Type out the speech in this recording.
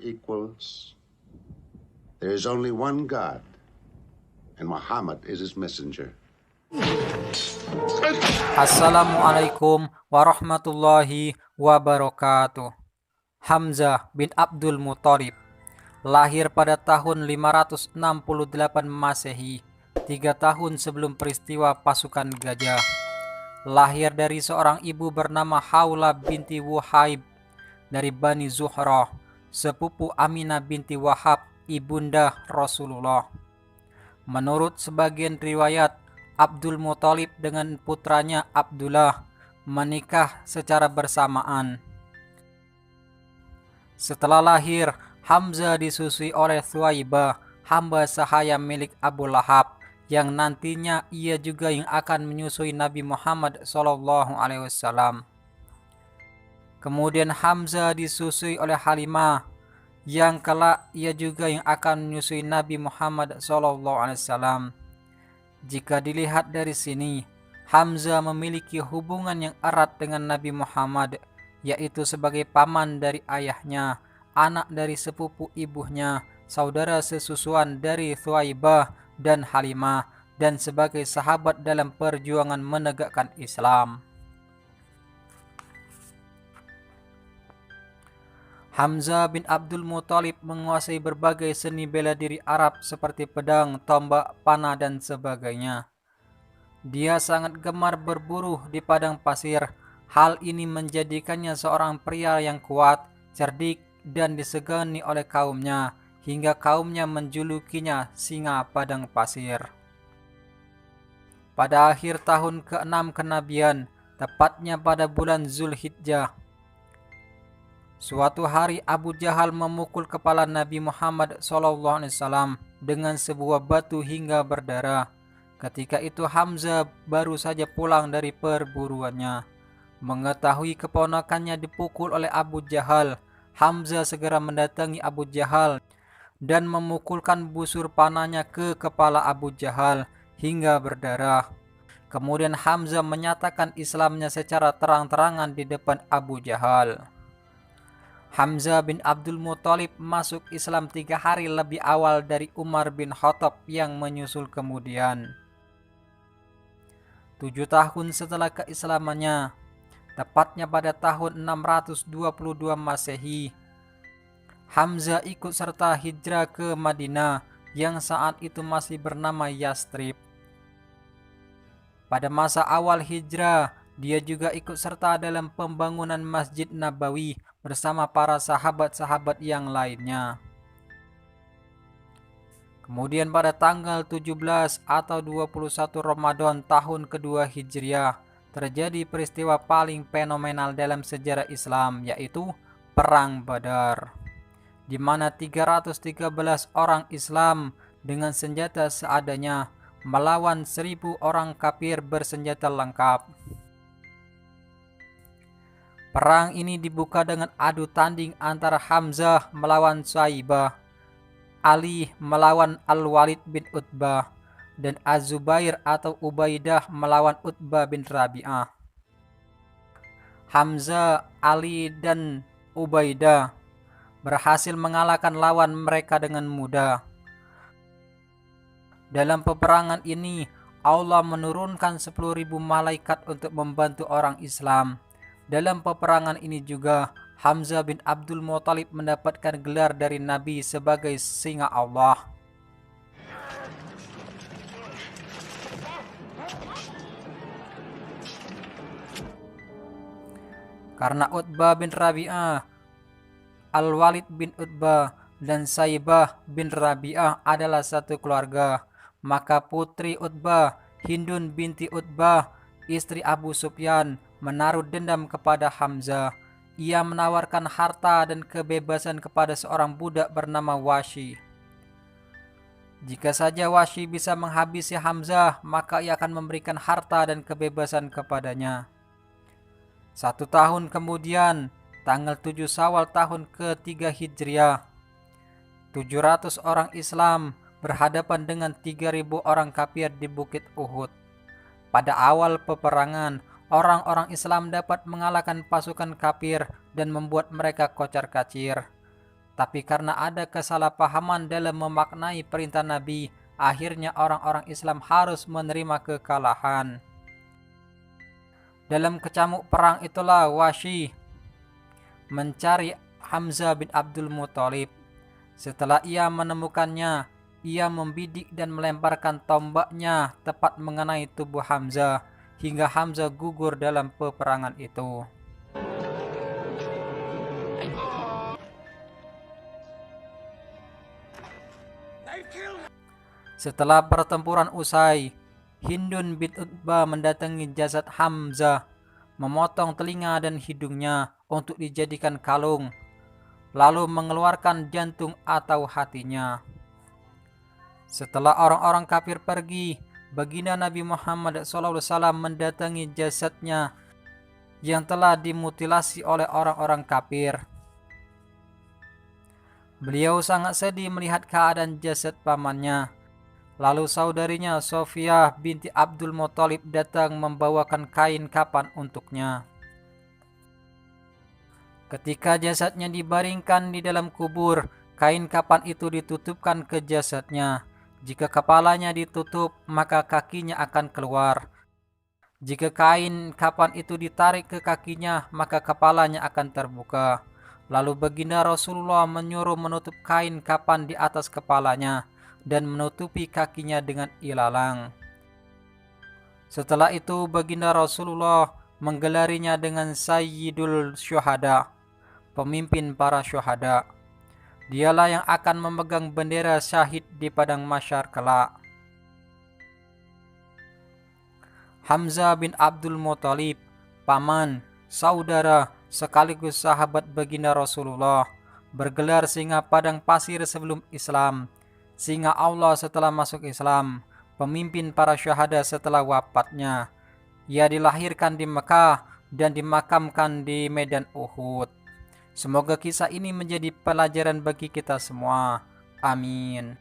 equals. There is only one God, and Muhammad is his messenger. Assalamualaikum warahmatullahi wabarakatuh. Hamzah bin Abdul Muthalib lahir pada tahun 568 Masehi, 3 tahun sebelum peristiwa pasukan gajah. Lahir dari seorang ibu bernama Haula binti Wuhaib dari Bani Zuhrah, sepupu Aminah binti Wahab, ibunda Rasulullah. Menurut sebagian riwayat, Abdul Muthalib dengan putranya Abdullah menikah secara bersamaan. Setelah lahir, Hamzah disusui oleh Thuwaibah, hamba sahaya milik Abu Lahab, yang nantinya ia juga yang akan menyusui Nabi Muhammad SAW. Kemudian Hamzah disusui oleh Halimah, yang kelak ia juga yang akan menyusui Nabi Muhammad SAW. Jika dilihat dari sini, Hamzah memiliki hubungan yang erat dengan Nabi Muhammad, yaitu sebagai paman dari ayahnya, anak dari sepupu ibunya, saudara sesusuan dari Thuwaibah dan Halimah, dan sebagai sahabat dalam perjuangan menegakkan Islam. Hamzah bin Abdul Muthalib menguasai berbagai seni bela diri Arab seperti pedang, tombak, panah, dan sebagainya. Dia sangat gemar berburu di padang pasir. Hal ini menjadikannya seorang pria yang kuat, cerdik, dan disegani oleh kaumnya, hingga kaumnya menjulukinya singa padang pasir. Pada akhir tahun ke-6 kenabian, tepatnya pada bulan Zulhijjah, suatu hari Abu Jahal memukul kepala Nabi Muhammad SAW dengan sebuah batu hingga berdarah. Ketika itu Hamzah baru saja pulang dari perburuannya. Mengetahui keponakannya dipukul oleh Abu Jahal, Hamzah segera mendatangi Abu Jahal dan memukulkan busur panahnya ke kepala Abu Jahal hingga berdarah. Kemudian Hamzah menyatakan Islamnya secara terang-terangan di depan Abu Jahal. Hamzah bin Abdul Muthalib masuk Islam 3 hari lebih awal dari Umar bin Khattab yang menyusul kemudian. 7 tahun setelah keislamannya, tepatnya pada tahun 622 Masehi, Hamzah ikut serta hijrah ke Madinah yang saat itu masih bernama Yastrib. Pada masa awal hijrah, dia juga ikut serta dalam pembangunan Masjid Nabawi bersama para sahabat-sahabat yang lainnya. Kemudian pada tanggal 17 atau 21 Ramadan tahun kedua Hijriah, terjadi peristiwa paling fenomenal dalam sejarah Islam, yaitu Perang Badar, di mana 313 orang Islam dengan senjata seadanya melawan 1.000 orang kafir bersenjata lengkap. Perang ini dibuka dengan adu tanding antara Hamzah melawan Syaibah, Ali melawan Al-Walid bin Utbah, dan Az-Zubair atau Ubaidah melawan Utbah bin Rabi'ah. Hamzah, Ali, dan Ubaidah berhasil mengalahkan lawan mereka dengan mudah. Dalam peperangan ini, Allah menurunkan 10.000 malaikat untuk membantu orang Islam. Dalam peperangan ini juga, Hamzah bin Abdul Muthalib mendapatkan gelar dari Nabi sebagai singa Allah. Karena Utbah bin Rabi'ah, Al-Walid bin Utbah, dan Syaibah bin Rabi'ah adalah satu keluarga, maka putri Utbah, Hindun binti Utbah, istri Abu Sufyan, menaruh dendam kepada Hamzah. Ia menawarkan harta dan kebebasan kepada seorang budak bernama Washi. Jika saja Washi bisa menghabisi Hamzah, maka ia akan memberikan harta dan kebebasan kepadanya. 1 tahun kemudian, tanggal 7 Syawal tahun ke-3 Hijriah, 700 orang Islam berhadapan dengan 3.000 orang kafir di Bukit Uhud. Pada awal peperangan, orang-orang Islam dapat mengalahkan pasukan kafir dan membuat mereka kocar-kacir. Tapi karena ada kesalahpahaman dalam memaknai perintah Nabi, akhirnya orang-orang Islam harus menerima kekalahan. Dalam kecamuk perang itulah Wahsy mencari Hamzah bin Abdul Muthalib. Setelah ia menemukannya, ia membidik dan melemparkan tombaknya tepat mengenai tubuh Hamzah, hingga Hamzah gugur dalam peperangan itu. Setelah pertempuran usai, Hindun bin Utbah mendatangi jasad Hamzah, memotong telinga dan hidungnya untuk dijadikan kalung, lalu mengeluarkan jantung atau hatinya. Setelah orang-orang kafir pergi, baginda Nabi Muhammad SAW mendatangi jasadnya yang telah dimutilasi oleh orang-orang kafir. Beliau sangat sedih melihat keadaan jasad pamannya. Lalu saudarinya Sofiyah binti Abdul Muthalib datang membawakan kain kafan untuknya. Ketika jasadnya dibaringkan di dalam kubur, kain kafan itu ditutupkan ke jasadnya. Jika kepalanya ditutup, maka kakinya akan keluar. Jika kain kafan itu ditarik ke kakinya, maka kepalanya akan terbuka. Lalu baginda Rasulullah menyuruh menutup kain kafan di atas kepalanya dan menutupi kakinya dengan ilalang. Setelah itu baginda Rasulullah menggelarinya dengan Sayyidul Syuhada, pemimpin para syuhada. Dialah yang akan memegang bendera syahid di padang mahsyar kelak. Hamzah bin Abdul Muthalib, paman, saudara, sekaligus sahabat baginda Rasulullah, bergelar singa padang pasir sebelum Islam, singa Allah setelah masuk Islam, pemimpin para syuhada setelah wafatnya. Ia dilahirkan di Mekah dan dimakamkan di medan Uhud. Semoga kisah ini menjadi pelajaran bagi kita semua. Amin.